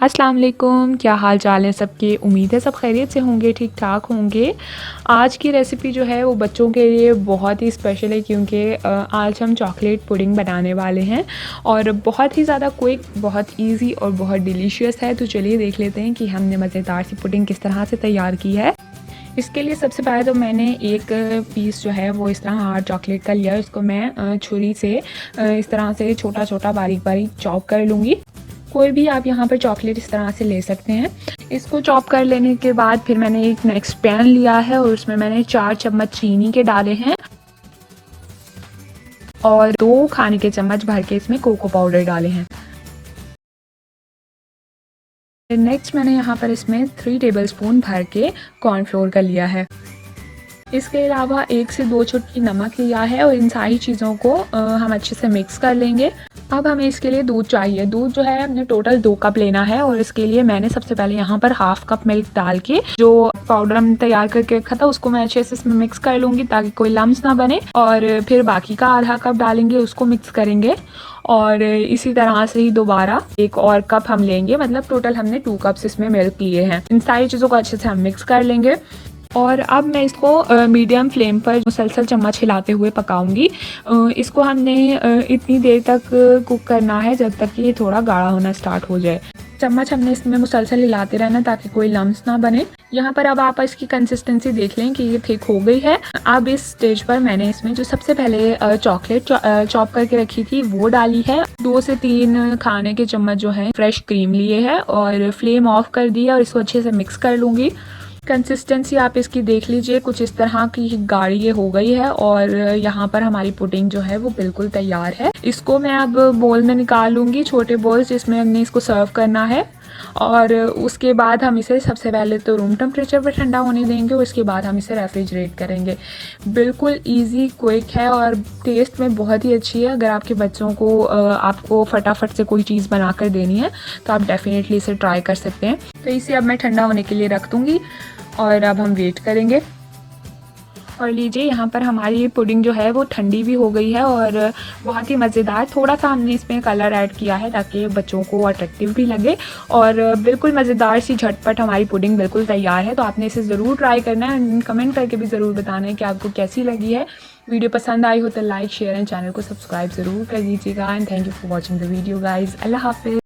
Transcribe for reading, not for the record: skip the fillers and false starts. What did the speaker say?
अस्सलाम वालेकुम, क्या हाल चाल है सबके। उम्मीद है सब खैरियत से होंगे, ठीक ठाक होंगे। आज की रेसिपी जो है वो बच्चों के लिए बहुत ही स्पेशल है क्योंकि आज हम चॉकलेट पुडिंग बनाने वाले हैं और बहुत ही ज़्यादा क्विक, बहुत इजी और बहुत डिलीशियस है। तो चलिए देख लेते हैं कि हमने मज़ेदार सी पुडिंग किस तरह से तैयार की है। इसके लिए सबसे पहले तो मैंने एक पीस जो है वो इस तरह हार्ड चॉकलेट का लिया। इसको मैं छुरी से इस तरह से छोटा छोटा बारीक बारीक चॉप कर लूँगी। कोई भी आप यहाँ पर चॉकलेट इस तरह से ले सकते हैं। इसको चॉप कर लेने के बाद फिर मैंने एक नेक्स्ट पैन लिया है और उसमें मैंने 4 चम्मच चीनी के डाले हैं और 2 खाने के चम्मच भर के इसमें कोको पाउडर डाले हैं। नेक्स्ट मैंने यहाँ पर इसमें 3 टेबलस्पून भर के कॉर्नफ्लोर का लिया है। इसके अलावा 1 से 2 चुटकी नमक लिया है और इन सारी चीज़ों को हम अच्छे से मिक्स कर लेंगे। अब हमें इसके लिए दूध चाहिए। दूध जो है हमने टोटल 2 कप लेना है और इसके लिए मैंने सबसे पहले यहाँ पर हाफ कप मिल्क डाल के जो पाउडर हमने तैयार करके रखा था उसको मैं अच्छे से इसमें मिक्स कर लूँगी ताकि कोई लम्स ना बने और फिर बाकी का आधा कप डालेंगे, उसको मिक्स करेंगे और इसी तरह से ही दोबारा 1 और कप हम लेंगे। मतलब टोटल हमने 2 कप्स इसमें मिल्क लिए हैं। इन सारी चीज़ों को अच्छे से हम मिक्स कर लेंगे और अब मैं इसको मीडियम फ्लेम पर मुसलसल चम्मच हिलाते हुए पकाऊंगी। इसको हमने इतनी देर तक कुक करना है जब तक कि ये थोड़ा गाढ़ा होना स्टार्ट हो जाए। चम्मच हमने इसमें मुसलसल हिलाते रहना ताकि कोई लम्स ना बने। यहाँ पर अब आप इसकी कंसिस्टेंसी देख लें कि ये थिक हो गई है। अब इस स्टेज पर मैंने इसमें जो सबसे पहले चॉकलेट चॉप करके रखी थी वो डाली है। 2 से 3 खाने के चम्मच जो है फ्रेश क्रीम लिए है और फ्लेम ऑफ कर दिया और इसको अच्छे से मिक्स कर लूँगी। कंसिस्टेंसी आप इसकी देख लीजिए, कुछ इस तरह की गाढ़ी ये हो गई है और यहाँ पर हमारी पुडिंग जो है वो बिल्कुल तैयार है। इसको मैं अब बोल में निकाल लूँगी, छोटे बोल्स जिसमें हमने इसको सर्व करना है और उसके बाद हम इसे सबसे पहले तो रूम टेम्परेचर पर ठंडा होने देंगे और उसके बाद हम इसे रेफ्रिजरेट करेंगे। बिल्कुल इजी, क्विक है और टेस्ट में बहुत ही अच्छी है। अगर आपके बच्चों को आपको फटाफट से कोई चीज़ बना कर देनी है तो आप डेफिनेटली इसे ट्राई कर सकते हैं। तो इसे अब मैं ठंडा होने के लिए रख दूँगी और अब हम वेट करेंगे। और लीजिए यहाँ पर हमारी पुडिंग जो है वो ठंडी भी हो गई है और बहुत ही मज़ेदार। थोड़ा सा हमने इसमें कलर ऐड किया है ताकि बच्चों को अट्रैक्टिव भी लगे और बिल्कुल मज़ेदार सी झटपट हमारी पुडिंग बिल्कुल तैयार है। तो आपने इसे ज़रूर ट्राई करना है, कमेंट करके भी ज़रूर बताना है कि आपको कैसी लगी है। वीडियो पसंद आई हो तो लाइक, शेयर एंड चैनल को सब्सक्राइब ज़रूर कर दीजिएगा। And thank you for watching the video guys. अल्लाह हाफिज़।